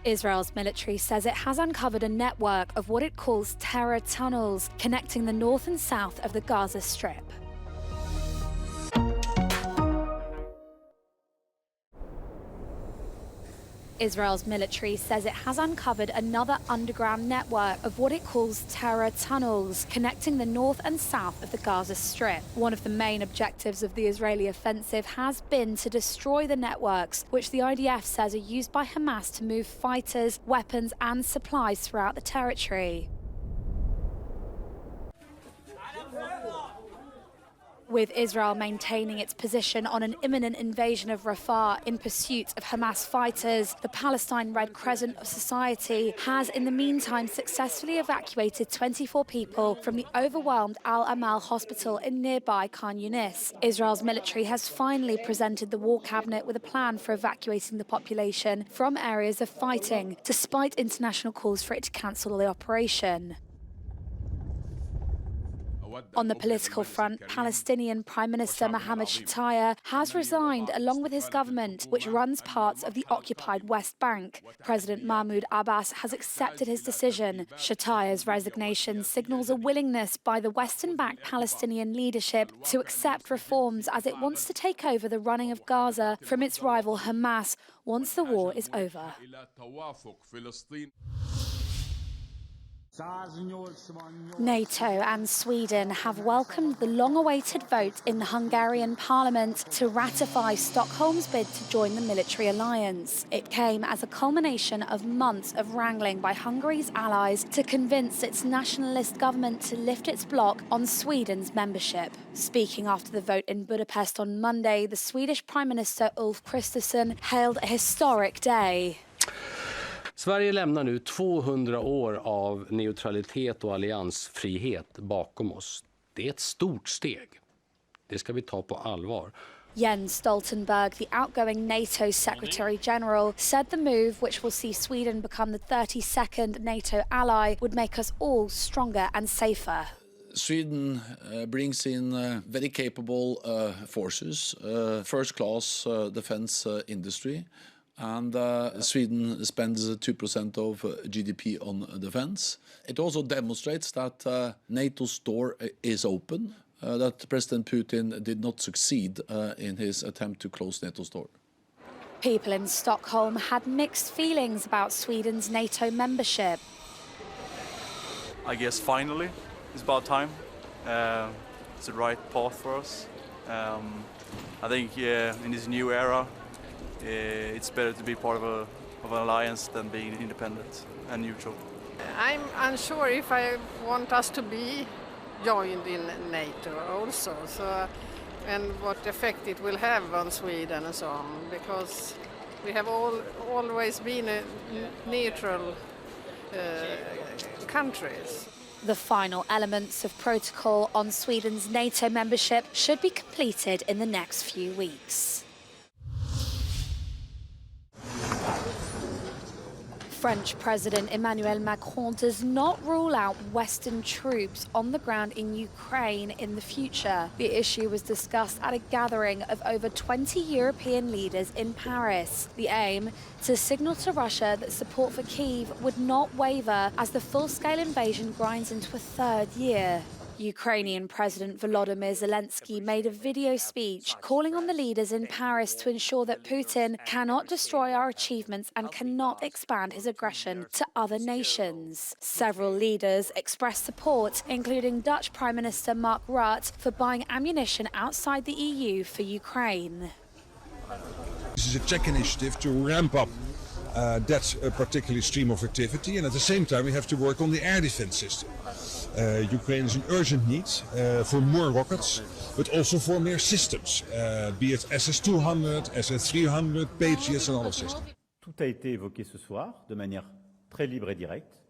Israel's military says it has uncovered a network of what it calls terror tunnels connecting the north and south of the Gaza Strip. Israel's military says it has uncovered another underground network of what it calls terror tunnels connecting the north and south of the Gaza Strip. One of the main objectives of the Israeli offensive has been to destroy the networks, which the IDF says are used by Hamas to move fighters, weapons and supplies throughout the territory. With Israel maintaining its position on an imminent invasion of Rafah in pursuit of Hamas fighters, the Palestine Red Crescent of Society has in the meantime successfully evacuated 24 people from the overwhelmed Al Amal hospital in nearby Khan Yunis. Israel's military has finally presented the war cabinet with a plan for evacuating the population from areas of fighting, despite international calls for it to cancel the operation. On the political front, Palestinian Prime Minister Mohammed Shataya has resigned along with his government, which runs parts of the occupied West Bank. President Mahmoud Abbas has accepted his decision. Shataya's resignation signals a willingness by the Western-backed Palestinian leadership to accept reforms as it wants to take over the running of Gaza from its rival Hamas once the war is over. NATO and Sweden have welcomed the long-awaited vote in the Hungarian parliament to ratify Stockholm's bid to join the military alliance. It came as a culmination of months of wrangling by Hungary's allies to convince its nationalist government to lift its block on Sweden's membership. Speaking after the vote in Budapest on Monday, the Swedish Prime Minister Ulf Kristersson hailed a historic day. Sverige lämnar nu 200 år av neutralitet och alliansfrihet bakom oss. Det är ett stort steg. Det ska vi ta på allvar. Jens Stoltenberg, the outgoing NATO Secretary General, said the move, which will see Sweden become the 32nd NATO ally, would make us all stronger and safer. Sweden brings in very capable forces, first-class defense industry. And Sweden spends 2% of GDP on defense. It also demonstrates that NATO's door is open, that President Putin did not succeed in his attempt to close NATO's door. People in Stockholm had mixed feelings about Sweden's NATO membership. I guess finally it's about time. It's the right path for us. I think in this new era, it's better to be part of an alliance than being independent and neutral. I'm unsure if I want us to be joined in NATO also, and what effect it will have on Sweden and so on, because we have always been a neutral countries. The final elements of protocol on Sweden's NATO membership should be completed in the next few weeks. French President Emmanuel Macron does not rule out Western troops on the ground in Ukraine in the future. The issue was discussed at a gathering of over 20 European leaders in Paris. The aim, to signal to Russia that support for Kyiv would not waver as the full-scale invasion grinds into a third year. Ukrainian President Volodymyr Zelensky made a video speech calling on the leaders in Paris to ensure that Putin cannot destroy our achievements and cannot expand his aggression to other nations. Several leaders expressed support, including Dutch Prime Minister Mark Rutte, for buying ammunition outside the EU for Ukraine. This is a Czech initiative to ramp up that particular stream of activity, and at the same time we have to work on the air defense system. Ukraine is in urgent need for more rockets, but also for more systems, be it SS-200, SS-300, Patriots and other systems. Tout a été évoqué ce soir de manière très libre et directe.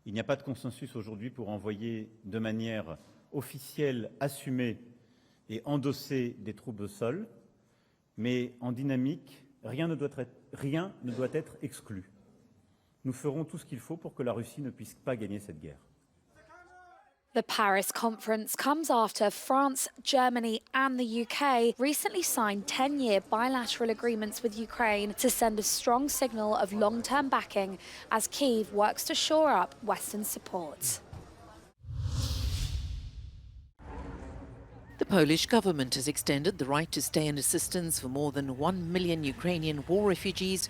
Il n'y a pas de consensus aujourd'hui pour envoyer de manière officielle, assumée et endossée des troupes au sol, mais en dynamique, rien ne doit être exclu. Nous ferons tout ce qu'il faut pour que la Russie ne puisse pas gagner cette guerre. The Paris conference comes after France, Germany and the UK recently signed 10-year bilateral agreements with Ukraine to send a strong signal of long-term backing as Kyiv works to shore up Western support. The Polish government has extended the right to stay and assistance for more than 1 million Ukrainian war refugees,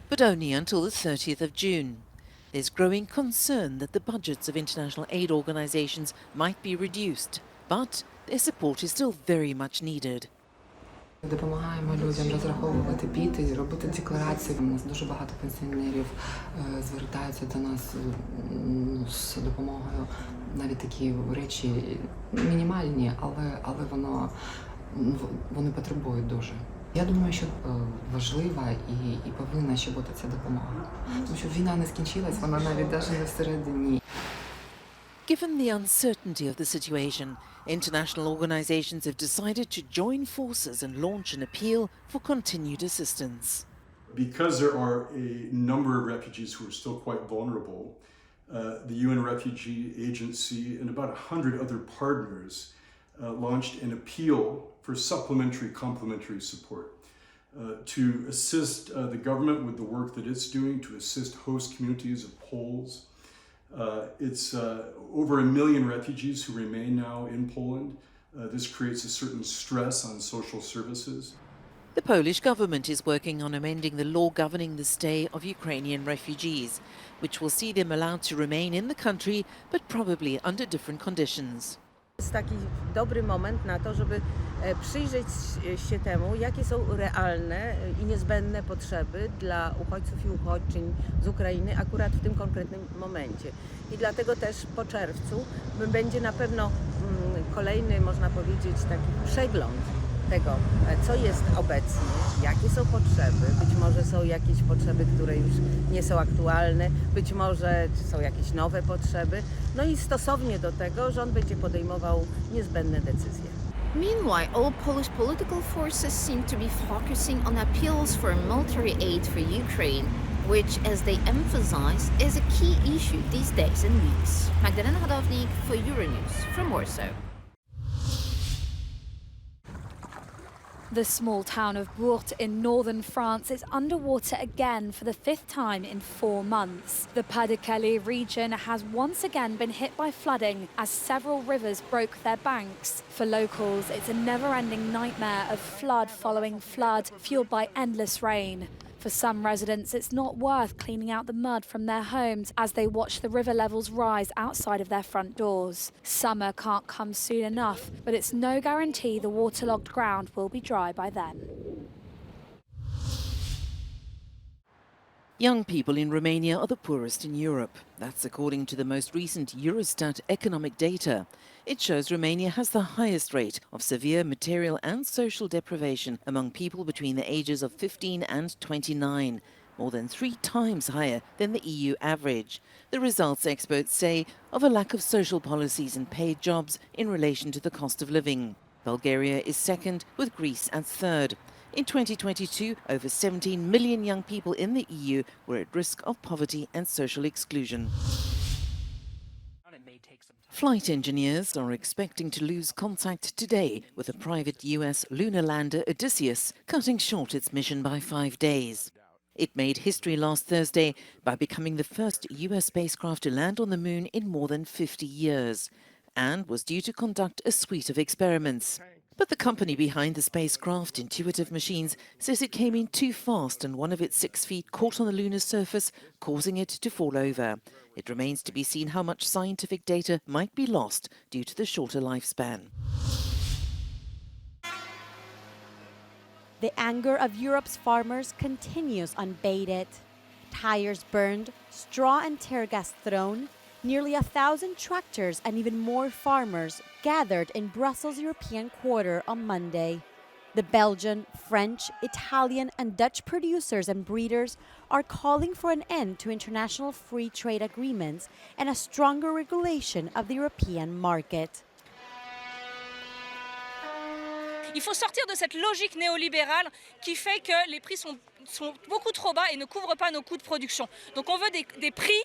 but only until the 30th of June. There's growing concern that the budgets of international aid organizations might be reduced, but their support is still very much needed. Допомагаємо людям розраховувати піти, робити декларації. У нас дуже багато пенсіонерів звертаються до нас з допомогою. Навіть такі речі мінімальні, але вони потребують дуже. Я думаю, що важлива і повинна ще бути ця допомога. Тому що війна не скінчилась, вона навіть не всередині. Given the uncertainty of the situation, international organizations have decided to join forces and launch an appeal for continued assistance. Because there are a number of refugees who are still quite vulnerable, the UN Refugee Agency and about 100 other partners launched an appeal for supplementary complementary support to assist the government with the work that it's doing to assist host communities of Poles. It's over 1 million refugees who remain now in Poland. This creates a certain stress on social services. The Polish government is working on amending the law governing the stay of Ukrainian refugees, which will see them allowed to remain in the country, but probably under different conditions. Jest taki dobry moment na to, żeby przyjrzeć się temu, jakie są realne i niezbędne potrzeby dla uchodźców i uchodźczyń z Ukrainy akurat w tym konkretnym momencie. I dlatego też po czerwcu będzie na pewno kolejny, można powiedzieć, taki przegląd tego, co jest obecnie, jakie są potrzeby. Być może są jakieś potrzeby, które już nie są aktualne, być może są jakieś nowe potrzeby. No i stosownie do tego rząd będzie podejmował niezbędne decyzje. Meanwhile, all Polish political forces seem to be focusing on appeals for military aid for Ukraine, which, as they emphasize, is a key issue these days and weeks. Magdalena Hadownik for Euronews from Warsaw. The small town of Bourg in northern France is underwater again for the 5th time in 4 months. The Pas-de-Calais region has once again been hit by flooding as several rivers broke their banks. For locals, it's a never-ending nightmare of flood following flood, fueled by endless rain. For some residents, it's not worth cleaning out the mud from their homes as they watch the river levels rise outside of their front doors. Summer can't come soon enough, but it's no guarantee the waterlogged ground will be dry by then. Young people in Romania are the poorest in Europe. That's according to the most recent Eurostat economic data. It shows Romania has the highest rate of severe material and social deprivation among people between the ages of 15 and 29, more than 3 times higher than the EU average. The results, experts say, of a lack of social policies and paid jobs in relation to the cost of living. Bulgaria is second, with Greece at third. In 2022, over 17 million young people in the EU were at risk of poverty and social exclusion. Flight engineers are expecting to lose contact today with the private US lunar lander Odysseus, cutting short its mission by 5 days. It made history last Thursday by becoming the first US spacecraft to land on the moon in more than 50 years, and was due to conduct a suite of experiments. But the company behind the spacecraft, Intuitive Machines, says it came in too fast and one of its 6 feet caught on the lunar surface, causing it to fall over. It remains to be seen how much scientific data might be lost due to the shorter lifespan. The anger of Europe's farmers continues unabated. Tires burned, straw and tear gas thrown. Nearly 1,000 tractors and even more farmers gathered in Brussels' European quarter on Monday. The Belgian, French, Italian and Dutch producers and breeders are calling for an end to international free trade agreements and a stronger regulation of the European market. Il faut sortir de cette logique néolibérale qui fait que les prix sont beaucoup trop bas et ne couvrent pas nos coûts de production. Donc on veut des prix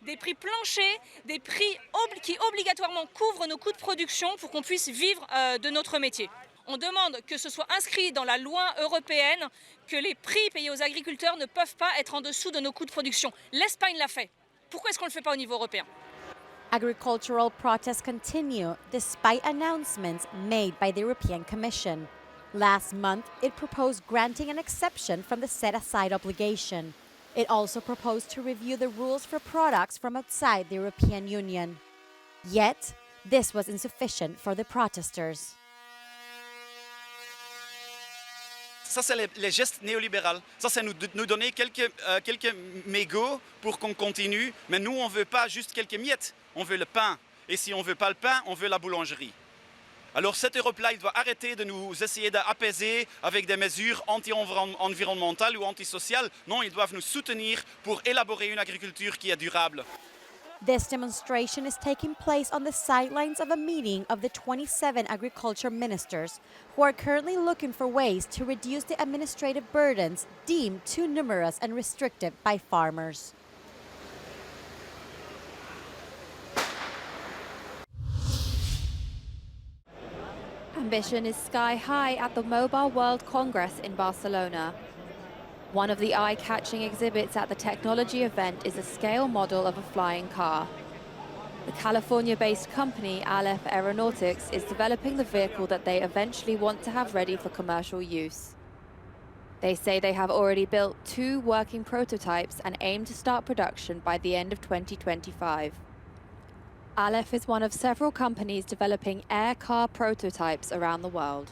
des prix planchers, des prix qui obligatoirement couvrent nos coûts de production pour qu'on puisse vivre de notre métier. On demande que ce soit inscrit dans la loi européenne que les prix payés aux agriculteurs ne peuvent pas être en dessous de nos coûts de production. L'Espagne l'a fait. Pourquoi est-ce qu'on ne le fait pas au niveau européen? Agricultural protests continue despite announcements made by the European Commission. Last month, it proposed granting an exception from the set-aside obligation. It also proposed to review the rules for products from outside the European Union. Yet, this was insufficient for the protesters. Ça, c'est les gestes néolibéraux. Ça, c'est nous donner quelques mégots pour qu'on continue. Mais nous, on ne veut pas juste quelques miettes. On veut le pain. Et si on ne veut pas le pain, on veut la boulangerie. Alors cette Europe-là, il doit arrêter de nous essayer d'apaiser avec des mesures anti-environnementales ou antisociales. Non, ils doivent nous soutenir pour élaborer une agriculture qui est durable. This demonstration is taking place on the sidelines of a meeting of the 27 agriculture ministers who are currently looking for ways to reduce the administrative burdens deemed too numerous and restrictive by farmers. Ambition is sky high at the Mobile World Congress in Barcelona. One of the eye-catching exhibits at the technology event is a scale model of a flying car. The California-based company Aleph Aeronautics is developing the vehicle that they eventually want to have ready for commercial use. They say they have already built 2 working prototypes and aim to start production by the end of 2025. Aleph is one of several companies developing air car prototypes around the world.